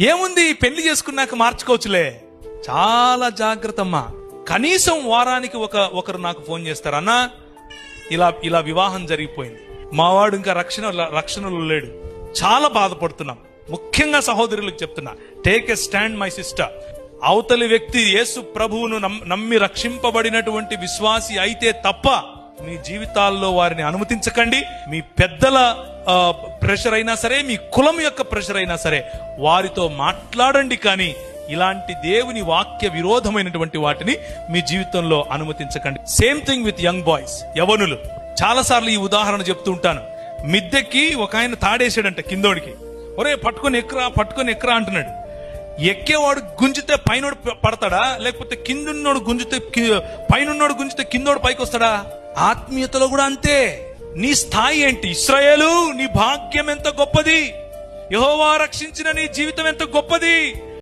ఏముంది, పెళ్లి చేసుకున్నాక మార్చుకోవచ్చులే. చాలా జాగ్రత్త అమ్మా. కనీసం వారానికి ఒకరు నాకు ఫోన్ చేస్తారు, అన్నా ఇలా వివాహం జరిగిపోయింది, మావాడు ఇంకా రక్షణలో లేడు, చాలా బాధపడుతున్నాం. ముఖ్యంగా సహోదరులకు చెప్తున్నా, take a stand my sister. అవతలి వ్యక్తి యేసు ప్రభువును నమ్మి రక్షింపబడినటువంటి విశ్వాసి అయితే తప్ప మీ జీవితాల్లో వారిని అనుమతించకండి. మీ పెద్దల ప్రెషర్ అయినా సరే, మీ కులం యొక్క ప్రెషర్ అయినా సరే వారితో మాట్లాడండి, కానీ ఇలాంటి దేవుని వాక్య విరోధమైనటువంటి వాటిని మీ జీవితంలో అనుమతించకండి. Same thing with young boys, యవనులు. చాలా సార్లు ఈ ఉదాహరణ చెప్తూ ఉంటాను. మిద్దెకి ఒక ఆయన తాడేసాడంట కిందోడికి. ఒరే పట్టుకొని ఎక్కరా అంటున్నాడు. ఎక్కేవాడు గుంజితే పైనోడు పడతాడా, లేకపోతే కిందున్నోడు గుంజితే పైనున్నోడు గుంజితే కిందోడు పైకి వస్తాడా? ఆత్మీయతలో కూడా అంతే. నీ స్థాయి ఏంటి? ఇశ్రాయేలు, నీ భాగ్యం ఎంత గొప్పది, యెహోవా రక్షించిన నీ జీవితం ఎంత గొప్పది.